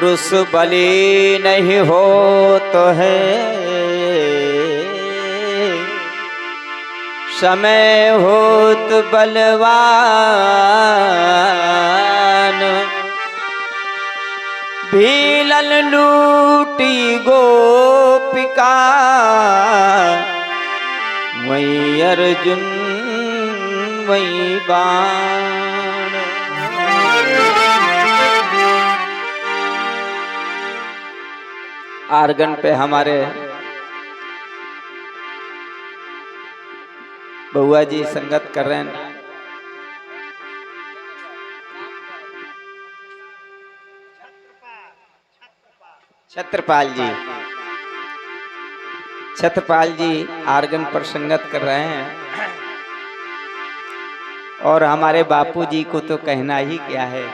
पुरुष बली नहीं हो तो है, समय होत बलवान। भीलन लूटी गोपिका, वही अर्जुन वही बाण। आर्गन पे हमारे बउआ जी संगत कर रहे हैं। छत्रपाल जी आर्गन पर संगत कर रहे हैं। और हमारे बापू जी को तो कहना ही क्या है।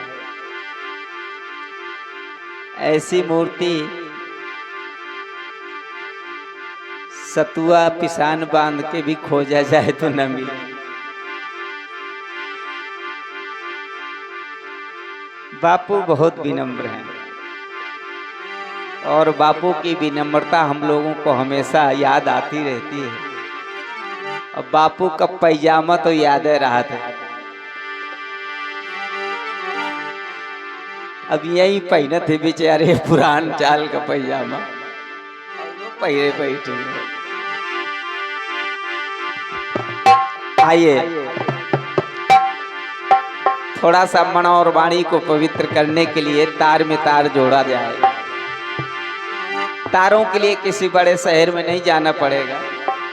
ऐसी मूर्ति सतुआ पिसान बांध के भी खोजा जाए तो न मिले। बापू बहुत विनम्र हैं और बापू की विनम्रता हम लोगों को हमेशा याद आती रहती है। अब बापू का पैजामा तो याद रहा था। अब यही पहने थे बेचारे पुरान चाल का पैजामा, पहले बैठे। आइए थोड़ा सा मन और वाणी को पवित्र करने के लिए तार में तार जोड़ा जाए। तारों के लिए किसी बड़े शहर में नहीं जाना पड़ेगा।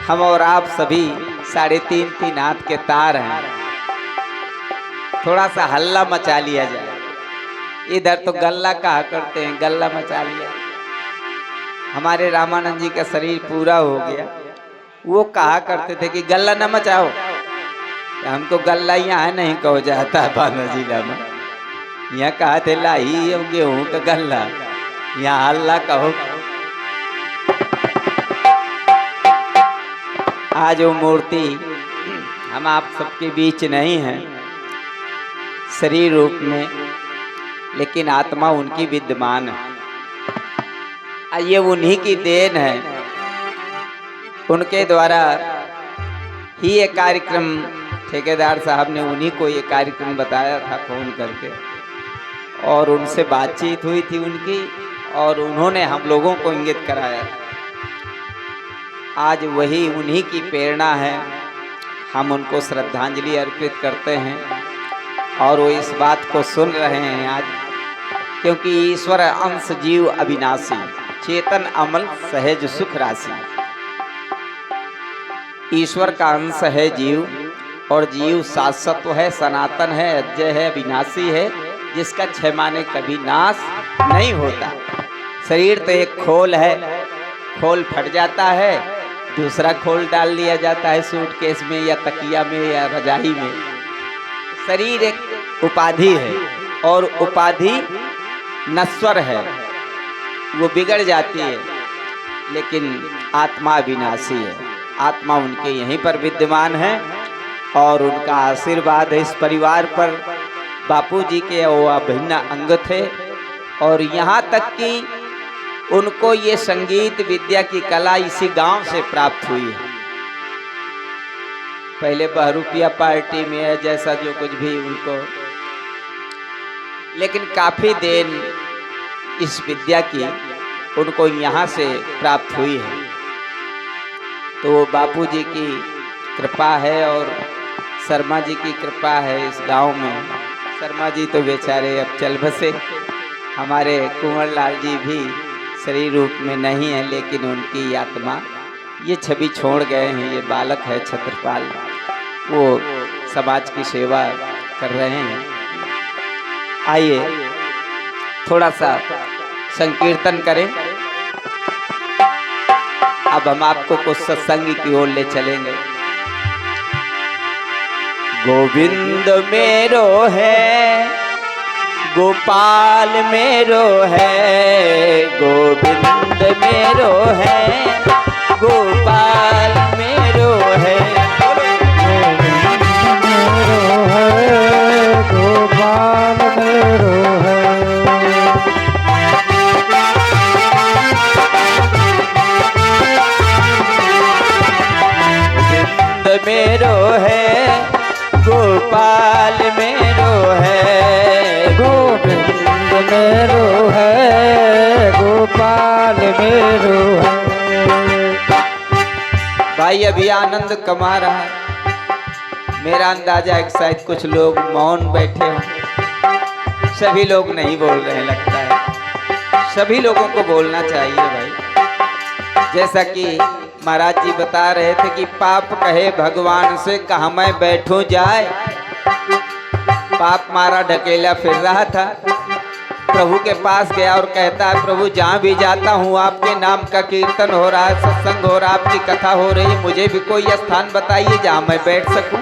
हम और आप सभी 3.5 हाथ के तार हैं। थोड़ा सा हल्ला मचा लिया जाए। इधर तो गल्ला कहा करते हैं, गल्ला मचा लिया। हमारे रामानंद जी का शरीर पूरा हो गया। वो कहा करते थे कि गल्ला न मचाओ। हमको गल्ला यहाँ नहीं कहो जाता है बांदा जिला में। यहाँ कहा थे लाई गेहूं का गल्ला, यहाँ हल्ला कहो। आज वो मूर्ति हम आप सबके बीच नहीं है शरीर रूप में, लेकिन आत्मा उनकी विद्यमान है। ये उन्हीं की देन है। उनके द्वारा ही ये कार्यक्रम ठेकेदार साहब ने उन्हीं को ये कार्यक्रम बताया था फोन करके, और उनसे बातचीत हुई थी उनकी, और उन्होंने हम लोगों को इंगित कराया था। आज वही उन्हीं की प्रेरणा है। हम उनको श्रद्धांजलि अर्पित करते हैं और वो इस बात को सुन रहे हैं आज, क्योंकि ईश्वर अंश जीव अविनाशी, चेतन अमल सहज सुख राशि। ईश्वर का अंश है जीव, और जीव शाश्वत है, सनातन है, अजय है, विनाशी है, जिसका क्षय माने कभी नाश नहीं होता। शरीर तो एक खोल है, खोल फट जाता है, दूसरा खोल डाल दिया जाता है सूटकेस में या तकिया में या रजाई में। शरीर एक उपाधि है और उपाधि नश्वर है, वो बिगड़ जाती है, लेकिन आत्मा विनाशी है। आत्मा उनके यहीं पर विद्यमान है और उनका आशीर्वाद है इस परिवार पर। बापूजी के वो अभिन्न अंग थे, और यहाँ तक कि उनको ये संगीत विद्या की कला इसी गांव से प्राप्त हुई है। पहले बहरूपिया पार्टी में है जैसा जो कुछ भी उनको, लेकिन काफी देन इस विद्या की उनको यहाँ से प्राप्त हुई है। तो बापूजी की कृपा है और शर्मा जी की कृपा है इस गांव में। शर्मा जी तो बेचारे अब चल बसे। हमारे कुंवर लाल जी भी शरीर रूप में नहीं है, लेकिन उनकी आत्मा ये छवि छोड़ गए हैं। ये बालक है छत्रपाल, वो समाज की सेवा कर रहे हैं। आइए थोड़ा सा संकीर्तन करें। अब हम आपको कुछ सत्संग की ओर ले चलेंगे। गोविंद मेरो है, गोपाल मेरो है, गोविंद मेरो है, गोपाल मेरो है, गोपाल मेरो है। मेरो है, गोपाल मेरो है, गोविंद मेरो है, गोपाल मेरो है। भाई अभी आनंद कमा रहा है। मेरा अंदाजा है कि शायद कुछ लोग मौन बैठे हों, सभी लोग नहीं बोल रहे लगता है। सभी लोगों को बोलना चाहिए भाई। जैसा कि महाराज जी बता रहे थे कि पाप कहे भगवान से कहाँ मैं बैठूं जाए। पाप मारा ढकेला फिर रहा था, प्रभु के पास गया और कहता है प्रभु जहाँ भी जाता हूँ आपके नाम का कीर्तन हो रहा है, सत्संग हो रहा है, आपकी कथा हो रही है, मुझे भी कोई स्थान बताइए जहाँ मैं बैठ सकूं।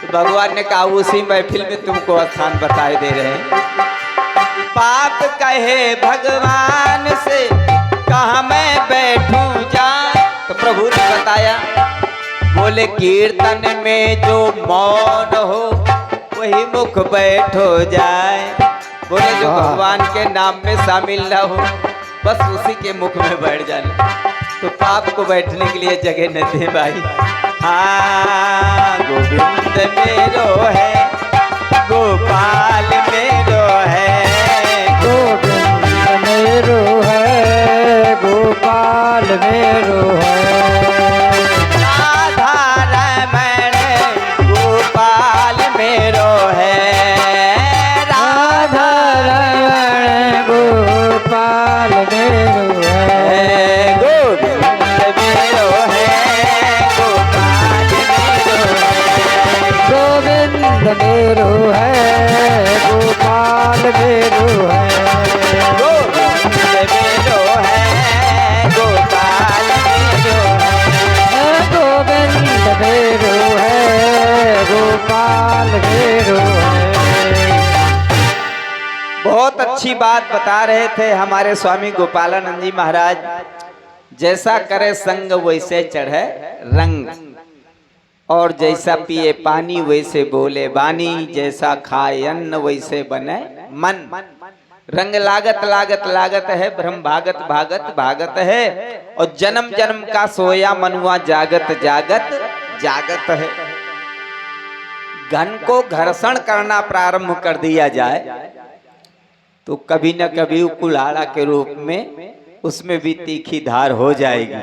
तो भगवान ने कहा उसी महफिल में तुमको स्थान बताए दे रहे हैं। पाप कहे भगवान से कहाँ मैं बैठूं जाए। तो प्रभु ने बताया, बोले कीर्तन में जो मौन हो वही मुख बैठो जाए। बोले जो भगवान के नाम में शामिल ना हो बस उसी के मुख में बैठ जाने। तो पाप को बैठने के लिए जगह न दे भाई। हाँ गोविंद मेरो है, गोपाल मेरो है, गोविंद मेरो है, गोपाल मेरो है। राधा रमण गोपाल मेरो है, राधा रमण गोपाल मेरो है, गोविंद मेरो है, गोपाल मेरो है, गोविंद मेरो है, गोपाल मेरो है, गोविंद मेरो है, गोपाल मेरो है, गोविंद मेरो है, गोपाल मेरो है। बहुत अच्छी बात बता रहे थे हमारे स्वामी गोपालानंद जी महाराज। जैसा करे संग वैसे चढ़े रंग, और जैसा पिए पानी वैसे बोले बानी, जैसा खाए अन्न वैसे बने मन। रंग लागत लागत लागत है, ब्रह्म भागत भागत भागत है, और जन्म जन्म का सोया मनुआ जागत जागत जागत है। घन को घर्षण करना प्रारंभ कर दिया जाए तो कभी न कभी कुल्हाड़ा के रूप में उसमें भी तीखी धार हो जाएगी।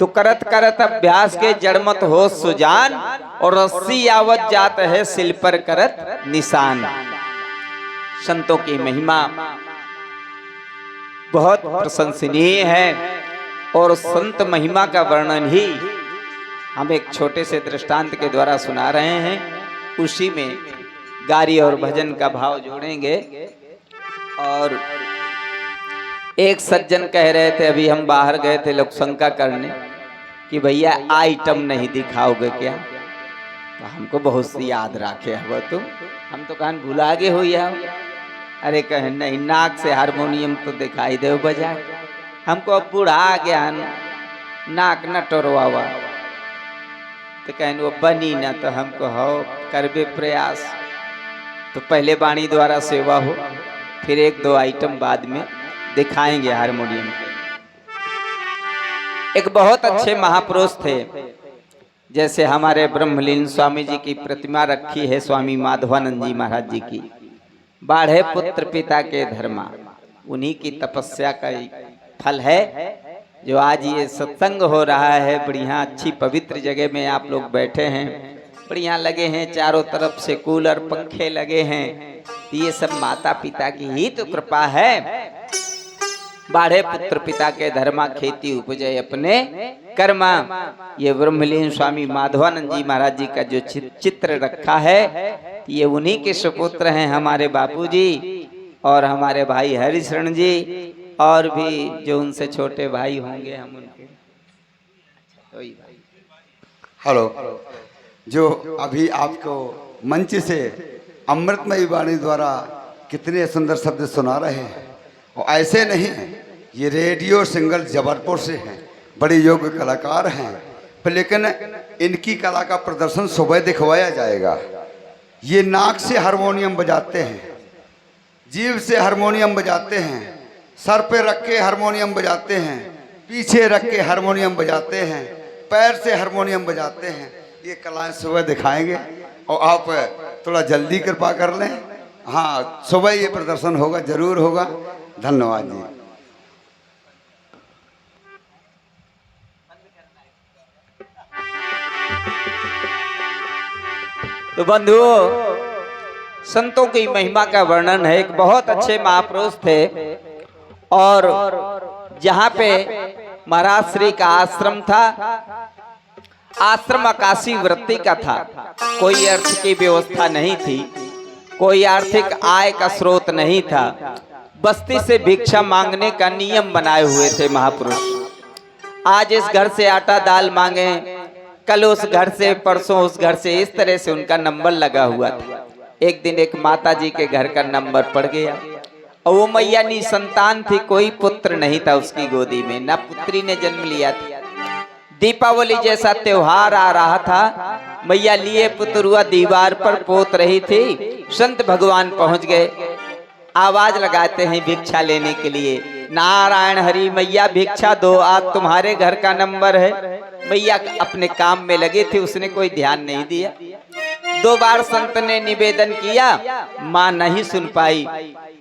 तो करत करत अभ्यास के जड़मत हो सुजान, और रस्सी आवत जात है सिल पर करत निशान। संतों की महिमा बहुत प्रशंसनीय है, और संत महिमा का वर्णन ही हम एक छोटे से दृष्टांत के द्वारा सुना रहे हैं। उसी में गारी और भजन का भाव जोड़ेंगे। और एक सज्जन कह रहे थे, अभी हम बाहर गए थे लोग शंका करने कि भैया आइटम नहीं दिखाओगे क्या। तो हमको बहुत सी याद रखे है वो तुम, हम तो कहन भुला गे हो या। अरे कहे नहीं, नाक से हारमोनियम तो दिखाई दे बजा। हमको अब बूढ़ा आ गया, नाक न टोरवावा। तो कहन वो बनी ना, तो हमको हो करबे प्रयास। तो पहले वाणी द्वारा सेवा हो, फिर एक दो आइटम बाद में दिखाएंगे हारमोनियम के। एक बहुत अच्छे महापुरुष थे, जैसे हमारे ब्रह्मलीन स्वामी जी की प्रतिमा रखी है स्वामी माधवानंद जी महाराज जी की। बाढ़े पुत्र पिता के धर्मा, उन्हीं की तपस्या का फल है जो आज ये सत्संग हो रहा है। बढ़िया अच्छी पवित्र जगह में आप लोग बैठे हैं, बढ़िया लगे हैं, चारों तरफ से कूलर पंखे लगे हैं। ये सब माता पिता की ही तो कृपा है। बाढ़े पुत्र पिता के धर्मा, खेती उपजे अपने कर्मा। ये ब्रह्मलीन स्वामी माधवानंद जी महाराज जी का जो चित्र रखा है, ये उन्हीं के सुपुत्र हैं, हमारे बापूजी और हमारे भाई हरिशरण जी, और भी जो उनसे छोटे भाई होंगे हम उनके। हेलो, जो अभी आपको मंच से अमृतमयी वाणी द्वारा कितने सुंदर शब्द सुना रहे हैं, और ऐसे नहीं ये रेडियो सिंगल जबलपुर से हैं, बड़े योग्य कलाकार हैं, पर लेकिन इनकी कला का प्रदर्शन सुबह दिखवाया जाएगा। ये नाक से हारमोनियम बजाते हैं, जीभ से हारमोनियम बजाते हैं, सर पे रख के हारमोनियम बजाते हैं, पीछे रख के हारमोनियम बजाते हैं, पैर से हारमोनियम बजाते हैं। ये कलाएं सुबह दिखाएंगे और आप थोड़ा जल्दी कृपा कर लें। हाँ, सुबह ये प्रदर्शन होगा, जरूर होगा। धन्यवाद जी। तो बंधुओं, संतों की महिमा का वर्णन है। एक बहुत अच्छे महापुरुष थे और जहाँ पे महाराज श्री का आश्रम था, आश्रम आकाशी वृत्ति का था। कोई अर्थ की व्यवस्था नहीं थी, कोई आर्थिक आय का स्रोत नहीं था। बस्ती से भिक्षा मांगने का नियम बनाए हुए थे महापुरुष। आज इस घर से आटा दाल मांगे, कल उस घर से, परसों उस घर से, इस तरह से उनका नंबर लगा हुआ था। एक दिन एक माता जी के घर का नंबर पड़ गया और वो मैया निसंतान थी, कोई पुत्र नहीं था उसकी गोदी में, ना पुत्री ने जन्म लिया था। दीपावली जैसा त्योहार आ रहा था, मैया लिए पुतरुआ दीवार पर पोत रही थी। संत भगवान पहुंच गए, आवाज लगाते हैं भिक्षा लेने के लिए, नारायण हरि मैया भिक्षा दो, आज तुम्हारे घर का नंबर है। मैया अपने काम में लगे थे, उसने कोई ध्यान नहीं दिया। 2 बार संत ने निवेदन किया, मां नहीं सुन पाई।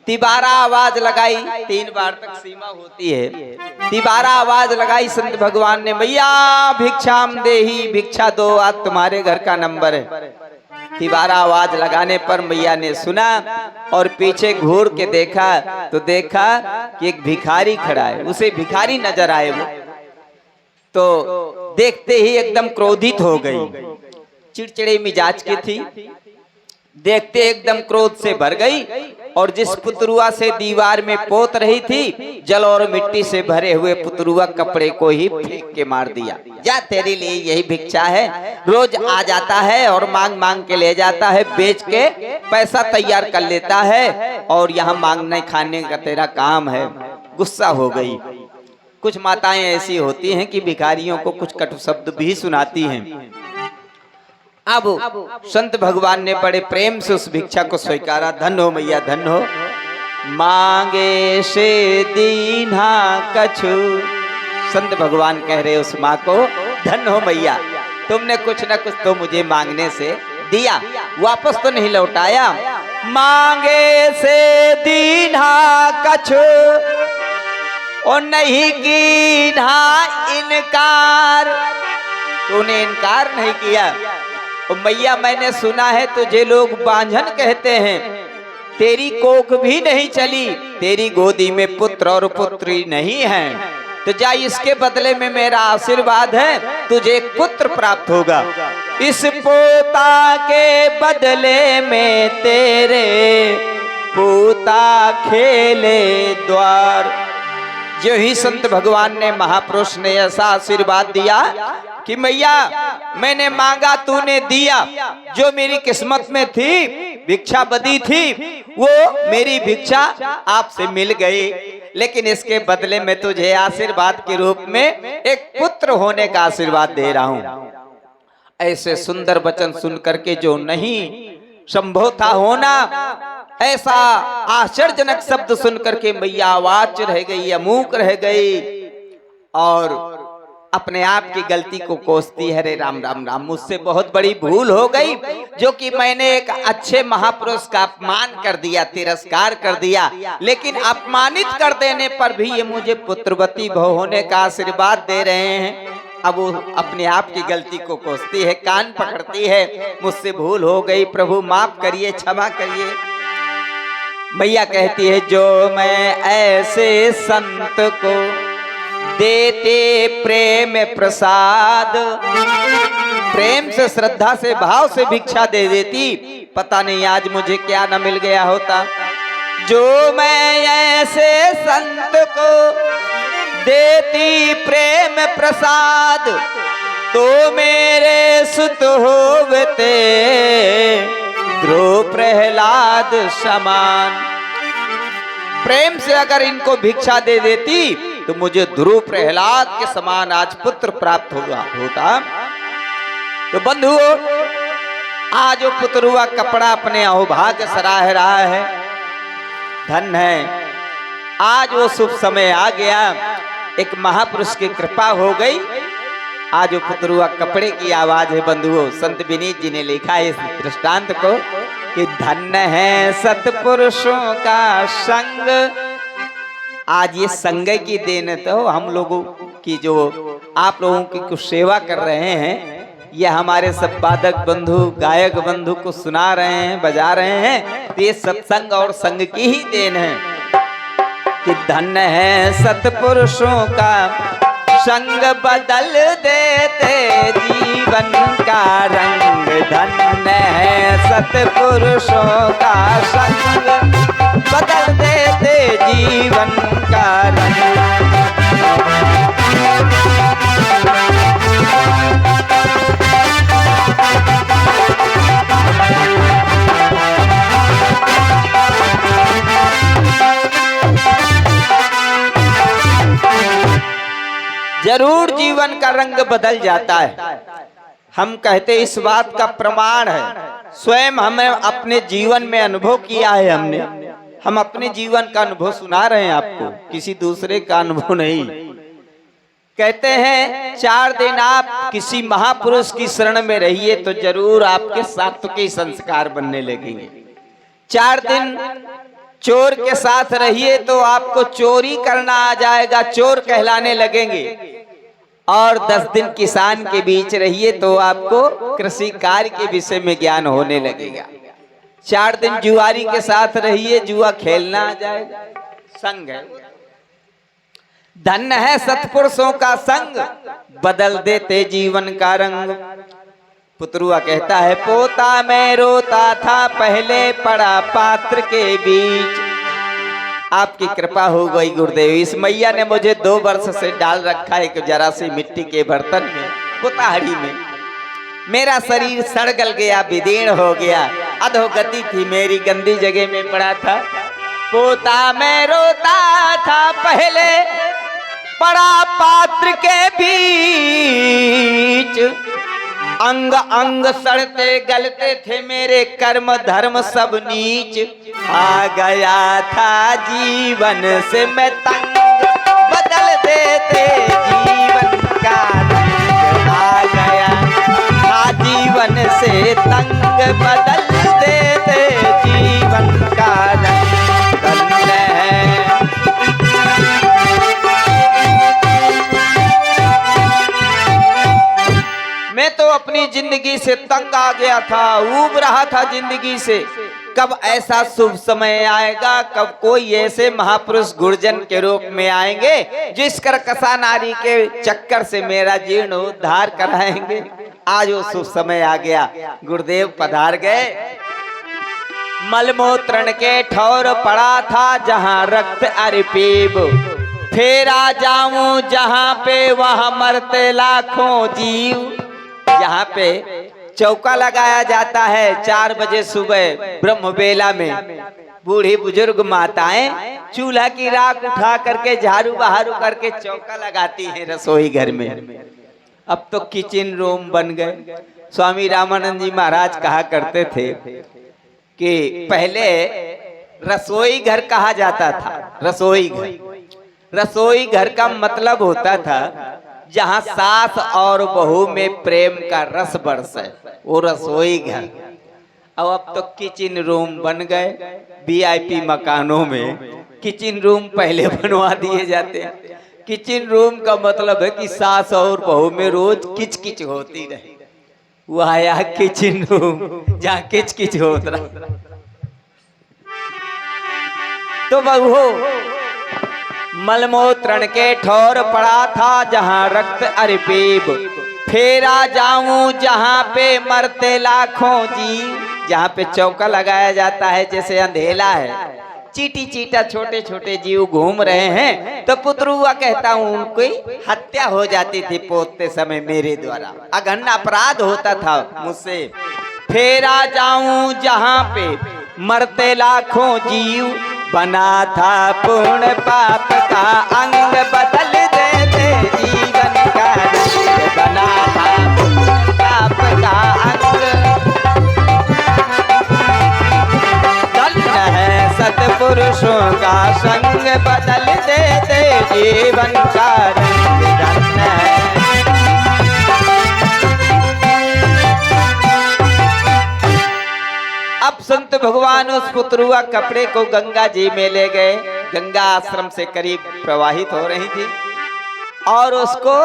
तिबारा आवाज लगाई, 3 बार तक सीमा होती है। तिबारा आवाज लगाई संत भगवान ने, मैया भिक्षाम देही, भिक्षा दो, आज तुम्हारे घर का नंबर है। तिबारा आवाज लगाने पर मैया ने सुना और पीछे घूर के देखा तो देखा कि एक भिखारी खड़ा है। उसे भिखारी नजर आए वो, तो देखते ही एकदम क्रोधित हो गई, चिड़चिड़े मिजाज की थी। देखते एकदम क्रोध से भर गई और जिस पुतरुआ से दीवार में पोत रही थी, जल और मिट्टी से भरे हुए पुतरुआ कपड़े को ही फेंक के मार दिया। जा, तेरे लिए यही भिक्षा है, रोज आ जाता है और मांग मांग के ले जाता है, बेच के पैसा तैयार कर लेता है और यहाँ मांगने खाने का तेरा काम है। गुस्सा हो गई। कुछ माताएं ऐसी होती हैं कि भिखारियों को कुछ कटु शब्द भी सुनाती हैं। अब संत भगवान ने बड़े प्रेम से उस भिक्षा को स्वीकारा। धन्य हो मैया, धन्य हो। मांगे से दीन्हा कछु, संत भगवान कह रहे उस माँ को, धन्य हो मैया, तुमने कुछ न कुछ तो मुझे मांगने से दिया, वापस तो नहीं लौटाया। मांगे से दीन्हा कछु और नहीं कीन्हा इनकार, तूने इनकार नहीं किया। मैया मैंने सुना है तुझे लोग बांझन कहते हैं, तेरी कोख भी नहीं चली, तेरी गोदी में पुत्र और पुत्री नहीं है, तो जा इसके बदले में मेरा आशीर्वाद है, तुझे एक पुत्र प्राप्त होगा। इस पोता के बदले में तेरे पोता खेले द्वार। जो ही संत भगवान ने, महापुरुष ने ऐसा आशीर्वाद दिया कि मैया मैंने मांगा तूने दिया, जो मेरी किस्मत में थी, भिक्षा बदी थी, वो मेरी भिक्षा आपसे मिल गई, लेकिन इसके बदले में तुझे आशीर्वाद के रूप में एक पुत्र होने का आशीर्वाद दे रहा हूँ। ऐसे सुंदर वचन सुन करके जो नहीं संभव था होना, ऐसा आश्चर्यजनक शब्द सुन करके मैया आवाज रह गई, अमूक रह गई और अपने आप की गलती को कोसती है, रे राम राम राम, मुझसे बहुत बड़ी भूल हो गई, जो कि मैंने एक अच्छे महापुरुष का अपमान कर दिया, तिरस्कार कर दिया, लेकिन अपमानित कर देने पर भी ये मुझे पुत्रवती भव होने का आशीर्वाद दे रहे हैं। अब वो अपने आप की गलती को कोसती है, कान पकड़ती है, मुझसे भूल हो गई, प्रभु माफ करिए, क्षमा करिए। मैया कहती है, जो मैं ऐसे संत को देते प्रेम प्रसाद, प्रेम से, श्रद्धा से, भाव से भिक्षा दे देती, पता नहीं आज मुझे क्या न मिल गया होता। जो मैं ऐसे संत को देती प्रेम प्रसाद, तो मेरे सुत होवते ध्रुव प्रहलाद समान। प्रेम से अगर इनको भिक्षा दे देती तो मुझे ध्रुव प्रहलाद के समान आज पुत्र प्राप्त होता। तो बंधुओं, आज वो पुतरुआ कपड़ा अपने अहोभाग्य सराह रहा है, धन्य है, आज वो शुभ समय आ गया, एक महापुरुष की कृपा हो गई आज वो पुतरुआ कपड़े की आवाज है बंधुओं। संत विनीत जी ने लिखा है इस दृष्टांत को कि धन्य है सतपुरुषों का संग। आज ये संग की देन है, तो हम लोगों की जो आप लोगों की कुछ सेवा कर रहे हैं, ये हमारे सब वादक बंधु गायक बंधु को सुना रहे हैं, बजा रहे हैं, तो ये सत्संग और संग की ही देन है कि धन्य है सतपुरुषों का संग, बदल देते जीवन का रंग। धन्य है सतपुरुषों का संग, बदल देते जीवन का रंग। जरूर जीवन का रंग बदल जाता है। हम कहते इस बात का प्रमाण है, स्वयं हमें अपने जीवन में अनुभव किया है हमने। हम अपने जीवन का अनुभव सुना रहे हैं आपको, किसी दूसरे का अनुभव नहीं। कहते हैं 4 दिन आप किसी महापुरुष की शरण में रहिए तो जरूर आपके सात्विकी संस्कार बनने लगेंगे। 4 दिन चोर के साथ रहिए तो आपको चोरी करना आ जाएगा, चोर कहलाने लगेंगे। और 10 दिन किसान के बीच रहिए तो आपको कृषि कार्य के विषय में ज्ञान होने लगेगा। 4 दिन जुआरी के साथ रहिए, जुआ खेलना आ जाएगा। संग है, धन्य है सत्पुरुषों का संग, बदल देते जीवन का रंग। पुतरुआ कहता है पोता मैं रोता था पहले पड़ा पात्र के बीच। आपकी कृपा हो गई गुरुदेव, इस मैया ने मुझे 2 वर्ष से डाल रखा है एक जरा सी मिट्टी के बर्तन में, कुताहड़ी में। मेरा शरीर सड़गल गया, विदीर्ण हो गया, अधोगति थी मेरी, गंदी जगह में पड़ा था। पोता मैं रोता था पहले पड़ा पात्र के बीच, अंग अंग सड़ते गलते थे मेरे कर्म धर्म सब नीच। आ गया था जीवन से मैं तंग, बदल देते जीवन का रंग। आ गया था जीवन से तंग, बदल देते जीवन का रंग। धन्य है मैं तो अपनी जिंदगी से तंग आ गया था, ऊब रहा था जिंदगी से। कब ऐसा शुभ समय आएगा, कब कोई ऐसे महापुरुष गुरुजन के रूप में आएंगे जिस कर्कशा नारी के चक्कर से मेरा जीर्ण उद्धार कराएंगे। आज वो शुभ समय आ गया, गुरुदेव पधार गए। मलमूत्रण के ठौर पड़ा था जहां रक्त अरिपीब, फेरा जाऊं जहां पे वहां मरते लाखों जीव। यहाँ पे चौका लगाया जाता है 4 बजे सुबह ब्रह्म बेला में। बूढ़ी बुजुर्ग माताएं चूल्हा की राख उठा करके झाड़ू बहारू करके चौका लगाती हैं रसोई घर में। अब तो किचन रूम बन गए। स्वामी रामानंद जी महाराज कहा करते थे कि पहले रसोई घर कहा जाता था। रसोई घर का मतलब होता था जहां सास और बहू में प्रेम का रस बरसे, वो रसोई घर। अब तो किचन रूम बन गए। वीआईपी मकानों में किचन रूम पहले बनवा दिए जाते हैं। किचन रूम का मतलब है कि सास और बहू में रोज किचकिच होती रहे। वो आया किचन रूम जहाँ किचकिच होता रहा। तो बहू मलमूत्रण के ठौर पड़ा था जहां रक्त अरिपीब, फेरा जाऊं जहां पे मरते लाखों जीव। जहां पे चौका लगाया जाता है जैसे अंधेला है, चीटी चीटा छोटे छोटे जीव घूम रहे हैं, तो पुत्रुआ कहता हूं उनकी हत्या हो जाती थी पोतते समय मेरे द्वारा, अघन अपराध होता था मुझसे। फेरा जाऊं जहां पे मरते लाखों जीव, बना था पूर्ण पाप का अंग, बदल देते जीवन का रंग। बना था पाप का अंग, धन्य है सत्पुरुषों का संग, बदल देते जीवन का रंग। धन्य है अब संत भगवान उस पुतरुआ कपड़े को गंगा जी में ले गए। गंगा आश्रम से करीब प्रवाहित हो रही थी और उसको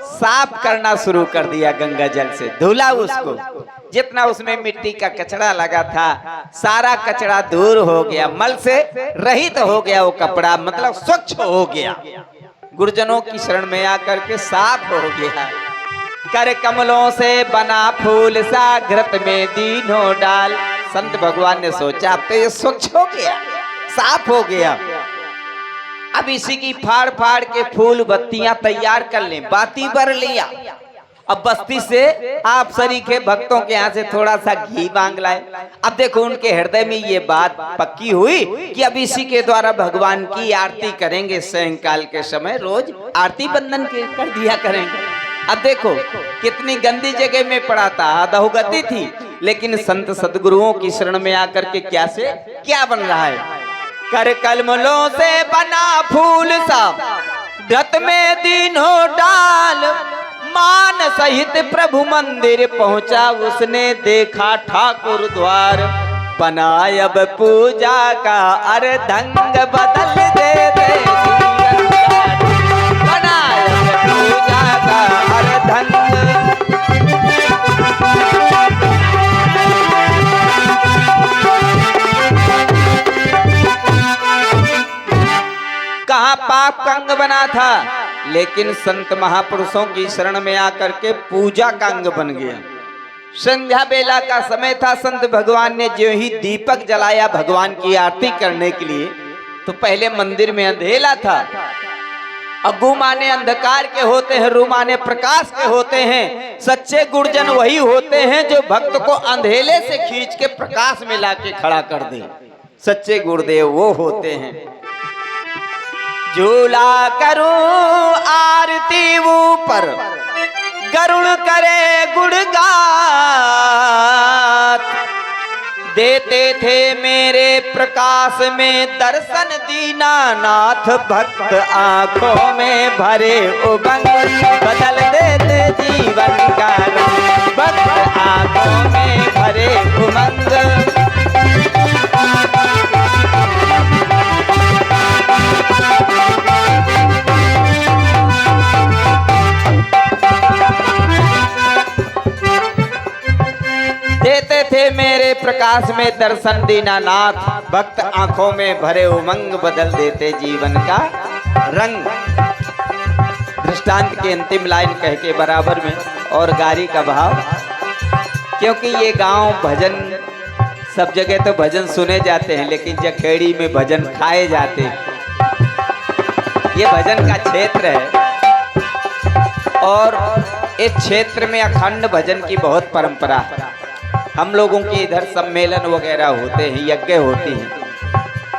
साफ करना शुरू कर दिया। गंगा जल से धुला उसको, जितना उसमें मिट्टी का कचरा लगा था सारा कचरा दूर हो गया, मल से रहित हो गया वो कपड़ा, मतलब स्वच्छ हो गया। गुरुजनों की शरण में आकर के साफ हो गया। कर कमलों से बना फूल सा घृत में दीनों डाल। संत भगवान ने सोचा अब तो ये स्वच्छ हो गया, साफ हो गया, अब इसी की फाड़ फाड़ के फूल बत्तियां तैयार कर लें। बाती भर लिया। अब बस्ती से आप सरी के भक्तों के यहाँ से थोड़ा सा घी मांग लाए। अब देखो उनके हृदय में ये बात पक्की हुई कि अब इसी के द्वारा भगवान की आरती करेंगे। सायंकाल के समय रोज आरती बंदन के कर दिया करेंगे। अब देखो कितनी गंदी जगह में पड़ा था, अधोगति थी, लेकिन संत सदगुरुओं की शरण में आकर के क्या से क्या बन रहा है। कर कलमलों से बना फूल सा घृत में दीनों डाल। मान सहित प्रभु मंदिर पहुंचा, उसने देखा ठाकुर द्वार। बनाय अब पूजा का अरे ढंग बदल दे बनाय अब पूजा का अरे ढंग। कहाँ पाप का अंग बना था, लेकिन संत महापुरुषों की शरण में आकर के पूजा का अंग बन गया। संध्या बेला का समय था। संत भगवान ने जो ही दीपक जलाया भगवान की आरती करने के लिए, तो पहले मंदिर में अंधेला था। अग्गू माने अंधकार के होते हैं, रू माने प्रकाश के होते हैं। सच्चे गुरुजन वही होते हैं जो भक्त को अंधेले से खींच के प्रकाश में लाके खड़ा कर दे। सच्चे गुरुदेव वो होते हैं। झूला करूं आरती ऊपर, गरुड़ करे गुणगात। देते थे मेरे प्रकाश में दर्शन दीनानाथ। भक्त आंखों में भरे उमंग, बदल देते जीवन का रंग। भक्त आंखों में भरे उमंग। देते थे मेरे प्रकाश में दर्शन दीनानाथ। भक्त आंखों में भरे उमंग, बदल देते जीवन का रंग। दृष्टांत की अंतिम लाइन कह के बराबर में और गारी का भाव, क्योंकि ये गांव भजन सब जगह तो भजन सुने जाते हैं, लेकिन जखेड़ी में भजन खाए जाते हैं। ये भजन का क्षेत्र है और इस क्षेत्र में अखंड भजन की बहुत परंपरा है। हम लोगों के इधर सम्मेलन वगैरह होते हैं, यज्ञ होती हैं,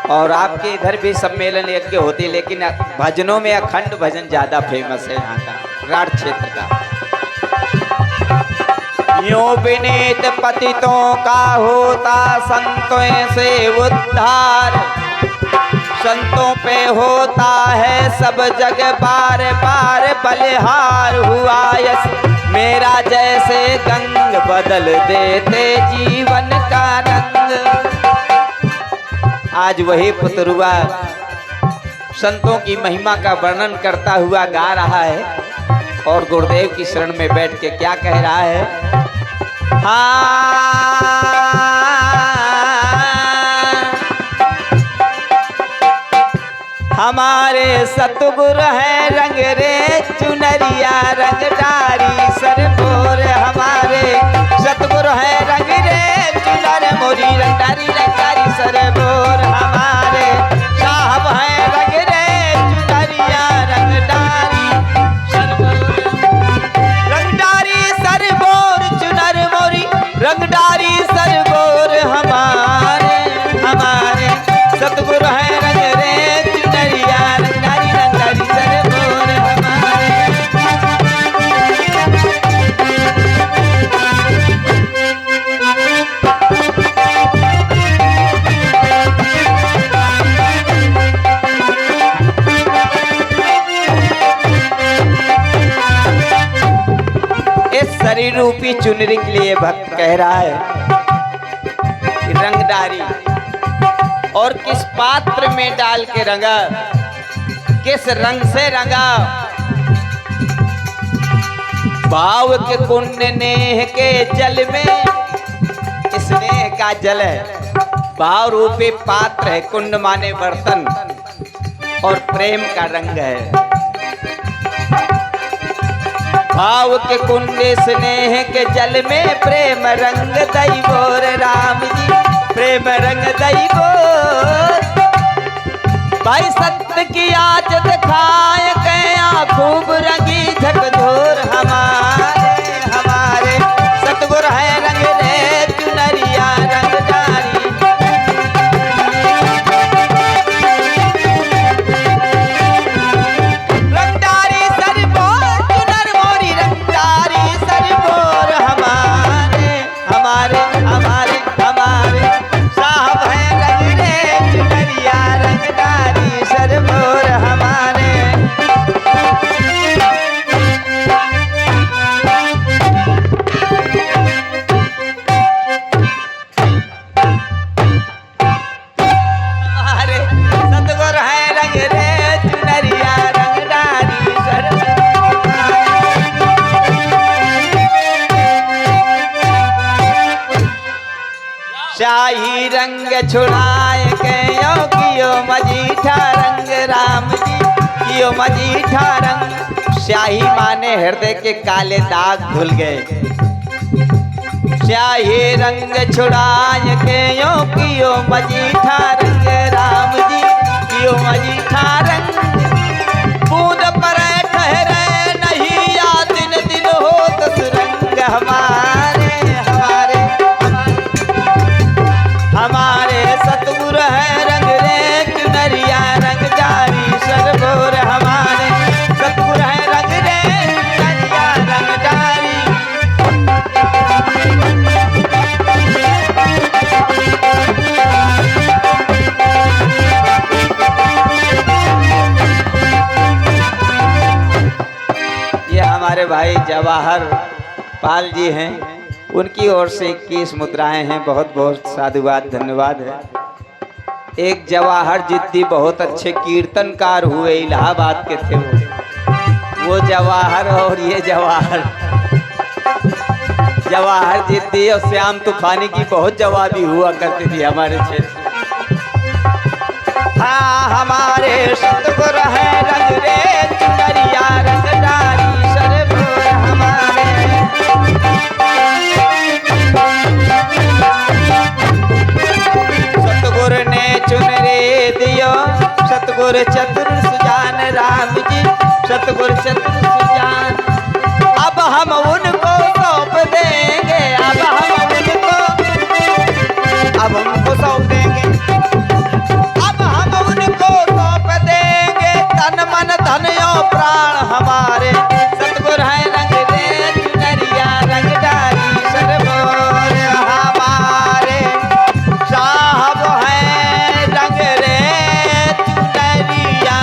और आपके इधर भी सम्मेलन यज्ञ होती है, लेकिन भजनों में अखंड भजन ज्यादा फेमस है यहाँ का, राढ़ क्षेत्र का। यूं विनीत पतितों का होता संतों से उद्धार। संतों पे होता है सब जग बार बार बलिहार। हुआ यस मेरा जैसे गंग, बदल देते जीवन का रंग। आज वही पुतरुआ संतों की महिमा का वर्णन करता हुआ गा रहा है और गुरुदेव की शरण में बैठ के क्या कह रहा है। हमारे सतगुरु है रंग रे चुनरिया रंगदारी सरबोर। हमारे सतगुरु है रंग रे चुनर मोरी रंगदारी रंगदारी सरबोर। हमारे साहब है रंग रे चुनरिया रंगदारी सरबोर। रंगदारी सरबोर चुनर मोरी रंगदारी सरबोर। हमारे हमारे सतगुरु है रंग रे शरीर रूपी चुनरी के लिए भक्त कह रहा है। रंगदारी और किस पात्र में डाल के रंगा, किस रंग से रंगा। भाव के कुंड नेह के जल में, स्नेह का जल है, भाव रूपी पात्र है, कुंड माने बर्तन, और प्रेम का रंग है। भाव के कुंड स्नेह के जल में प्रेम रंग दई बोर राम जी, प्रेम रंग दई बोर। भाई सत्य की आँच दिखाए गया खूब रंगी झकझोर, हमारे हमारे सतगुर है रंग रे चुनरिया रंगदारी। रंगदारी सरबोर चुनर मोरी रंगदारी सरबोर, हमारे हमारे हमारे हमारे साहब है रंग रे चुनरिया रंगदारी सरबोर हमारे। सतगुर है रंग रे चुनरिया रंगदारी सरबोर। शाही रंग छुड़ाए के यो कियो मजीठा रंग राम जी, कियो मजीठा रंग। शाही माने हृदय के काले दाग धुल गए। शाही रंग छुड़ाए के यो कियो मजीठा रंग राम जी, कियो मजीठा रंग। बूंद पर ठहरे नहीं या दिन दिन हो दस रंग, हमारे हमारे हमारे सतगुर है रंग रे चुनरिया रंगदारी सरबोर, हमारे सतगुर है रंग रे चुनरिया रंगदारी। ये हमारे भाई जवाहर पाल जी हैं, उनकी ओर से 21 मुद्राएं हैं। बहुत बहुत साधुवाद धन्यवाद है। एक जवाहर जिद्दी बहुत अच्छे कीर्तनकार हुए, इलाहाबाद के थे वो जवाहर और ये जवाहर जिद्दी और श्याम तूफानी की बहुत जवाबी हुआ करती थी हमारे क्षेत्र। हाँ हमारे सतगुर है रंग रे चुनरिया रंगदारी सरबोर, हमारे सतगुर ने चुन रे दियो, सतगुर चतुर सुजान राम जी, सतगुर चतुर सुजान। अब हम उनको सौंप देंगे, अब हमको सौंप देंगे, अब हम उनको सौंप देंगे तन मन धन और प्राण हमारे। सतगुर है रंग रे चुनरिया रंगदारी सरबोर, हमारे साहब है रंग रे चुनरिया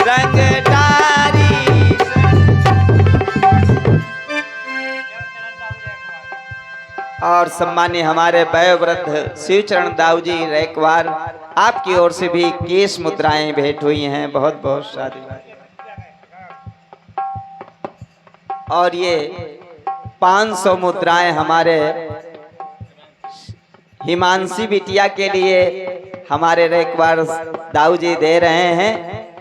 रंगदारी। और सम्मानीय हमारे वयोवृद्ध शिवचरण दाऊ जी रैकवार, आपकी ओर से भी 21 मुद्राएं भेंट हुई हैं। बहुत बहुत साधुवाद। और ये 500 मुद्राएं हमारे हिमांशी बिटिया के लिए हमारे रैकवार दाऊ जी दे रहे हैं।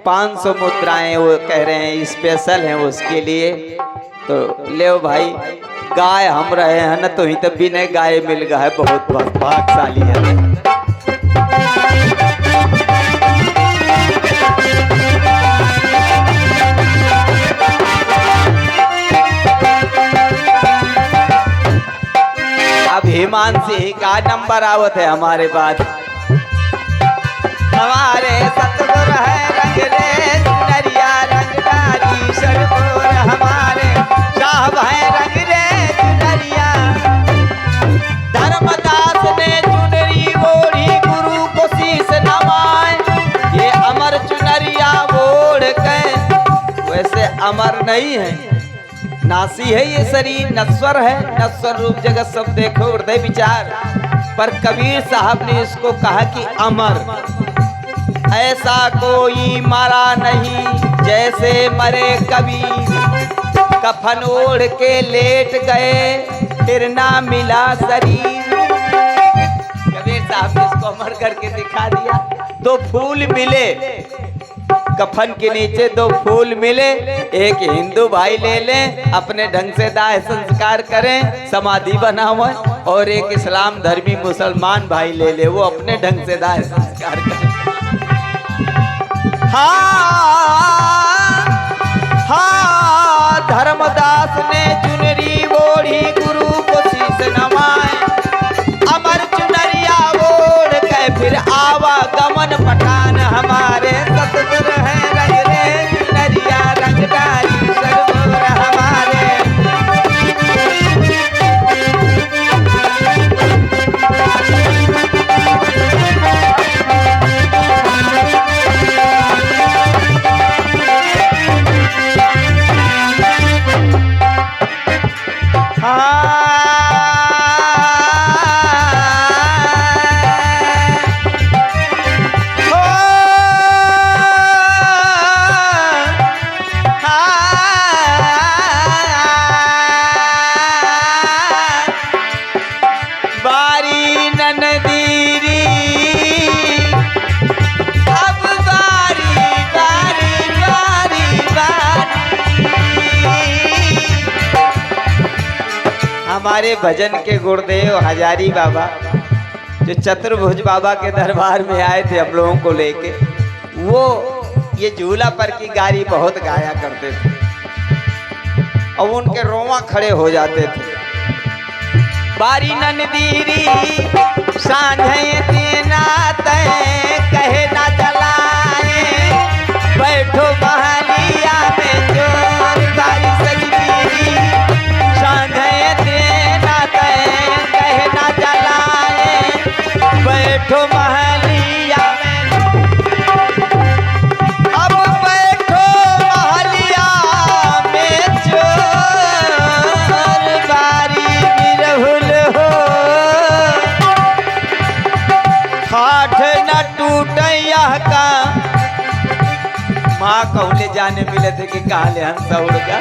500 मुद्राएं वो कह रहे हैं स्पेशल हैं उसके लिए। तो ले भाई, गाय हम रहे हैं न, तो ही तब भी नहीं गाय मिल गया है, बहुत बहुत भाग्यशाली है। अब हिमांशी का नंबर आवत है हमारे पास। हमारे सतगुर है रंग रे चुनरिया रंगदारी सरबोर, हमारे साहब है रंग रे चुनरिया। धर्मदास ने चुनरी ओढ़ी गुरु को शीस नवाए, ये अमर चुनरिया ओढ़ के। वैसे अमर नहीं है, नासी है ये शरीर, नश्वर है। नश्वर रूप जगत सब देखो हृदय विचार। पर कबीर साहब ने इसको कहा कि अमर, ऐसा कोई मरा नहीं जैसे मरे कबीर। कफन ओढ़ के लेट गए फिर ना मिला शरीर। कबीर साहब ने इसको अमर करके दिखा दिया। 2 फूल मिले कफन के नीचे, 2 फूल मिले, एक हिंदू भाई ले लें अपने ढंग से दाह संस्कार करें, समाधि बनावे, और एक इस्लाम धर्मी मुसलमान भाई ले ले, वो अपने ढंग से दाह संस्कार करें। हाँ, धर्मदास ने चुनरी ओढ़ी गुरु को शीश नवाए। अमर चुनरिया ओढ़ के फिर आवा गमन पठान हमारे सतगुर है रंग रे चुनरिया रंगदारी सरगोर हमारे। हमारे भजन के गुरुदेव हजारी बाबा जो चतुर्भुज बाबा के दरबार में आए थे हम लोगों को लेके, वो ये झूला पर की गारी बहुत गाया करते थे और उनके रोंवा खड़े हो जाते थे। बारी नंदीरी सांझे देना तय कहे ना चलाए, बैठो महलिया में चोर बारी सजबीरी सांझे देना तय कहे ना चलाए, बैठो महलिया में। अब बैठो महलिया में चोर बारी बिरहुल हो, ठाठ न टूटे यह का। माँ कहले जाने मिले थे कि कहा ले हंस उड़ गया।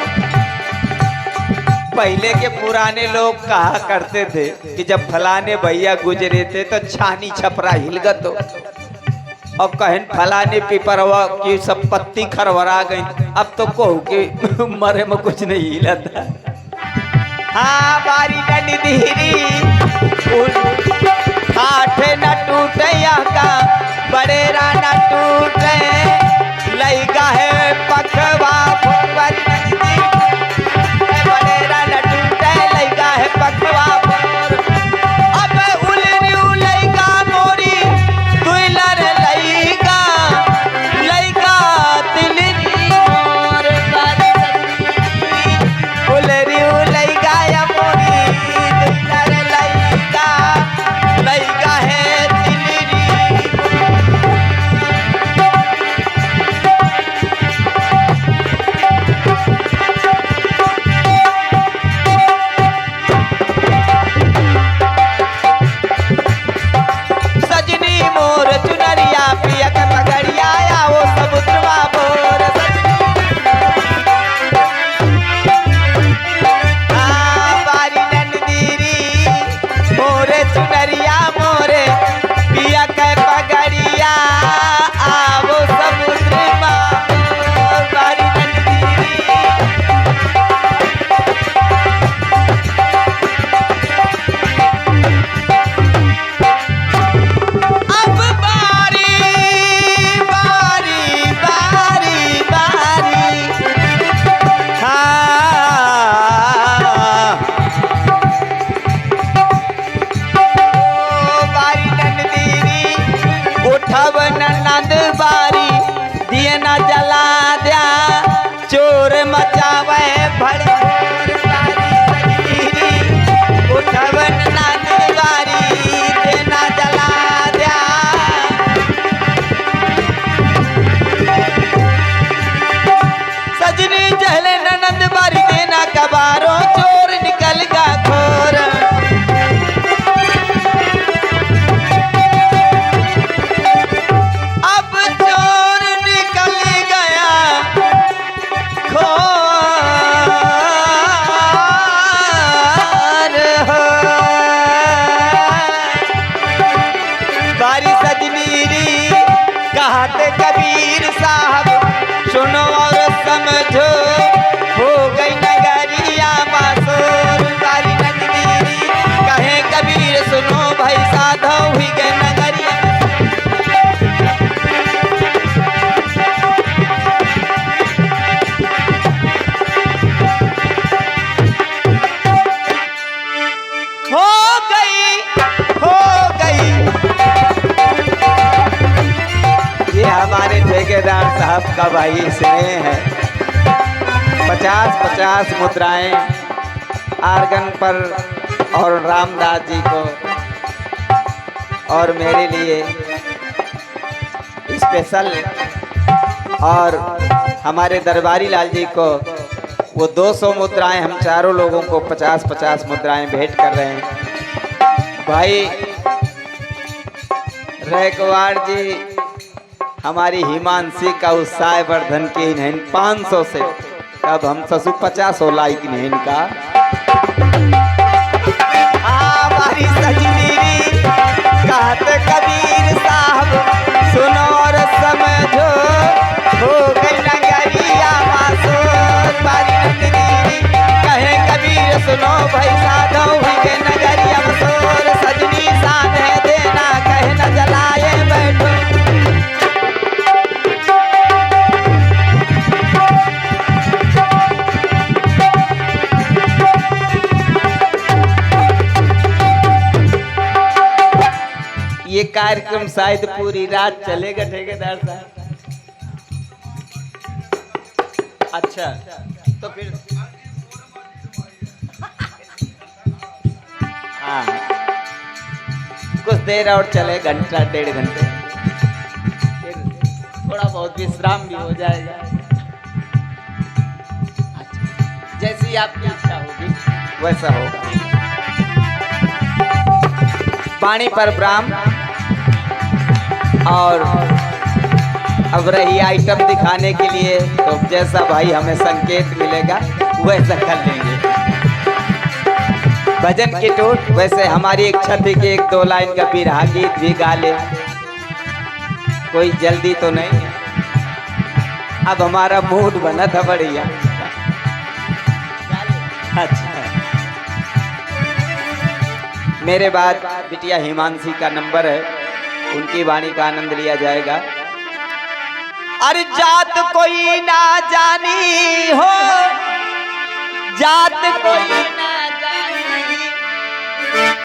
पहले के पुराने लोग कहा करते थे कि जब फलाने भैया गुजरे थे तो छानी छपरा हिलगत हो, और कहन फलाने पिपरवा की सब पत्ती खरवरा गई। अब तो कहू कि मरे में कुछ नहीं हिला था। हाँ, बारी न धीरी ठाठ न टूटे का, बड़ेरा न टूटे लइका है पखवा फुलवारी बड़ेरा न टूटे लइका है पखवा फूल। अब उलरी लइका मोरी दुइलर लइका लइका तिलरी मोर उलरी लइका या मोरी दुइलर लइका लइका है तिलरी। सजनी मोर चुनरिया पिया के पगड़िया या वो समुद्रवा मोर बारी नंदीरी मोरे चुनरिया मोरे पिया के पगड़िया आवो समुद्रमा मोर बारी नंदीरी। अब बारी बारी बारी बारी हाँ, कहते कबीर साहब सुनो और समझो, हो गई नगरिया मासूर तारी नगरी। कहे कबीर सुनो भाई साधो हुई गए नगरिया। हो गई ये हमारे ठेकेदार साहब का भाई स्नेह है। 50-50 मुद्राएं आर्गन पर और रामदास जी को और मेरे लिए स्पेशल, और हमारे दरबारी लाल जी को वो 200 मुद्राएं, हम चारों लोगों को 50-50 मुद्राएं भेंट कर रहे हैं। भाई रैकवाड़ जी हमारी हिमांशी का उत्साह वर्धन के इन्हें 500 से, तब हम ससु 50 हो लाइक नहीं इनका। हमारी सजनी कहते कबीर साहब सुनो और समझो, हो गई नगरिया मासूर बारी नगरी। कहे कबीर सुनो भाई साधो हुई के नगरिया मासूर। सजनी साथ है देना कहे न जलाए बैठो। ये कार्यक्रम शायद पूरी रात चलेगा ठेकेदार साहब। अच्छा तो फिर हाँ कुछ देर और चले, घंटा 1.5 घंटे, फिर थोड़ा बहुत विश्राम भी हो जाएगा। अच्छा जैसी आपकी इच्छा होगी वैसा होगा। पानी पर ब्राह्म और अब रही आइटम दिखाने के लिए, तो जैसा भाई हमें संकेत मिलेगा वैसा कर लेंगे। भजन की टूट वैसे हमारी इच्छा थी कि 1-2 लाइन का बिरहा गीत भी गा ले, कोई जल्दी तो नहीं, अब हमारा मूड बना था बढ़िया। अच्छा मेरे बाद बिटिया हिमांशी का नंबर है, उनकी वाणी का आनंद लिया जाएगा। अरे जात कोई ना जानी हो, जात कोई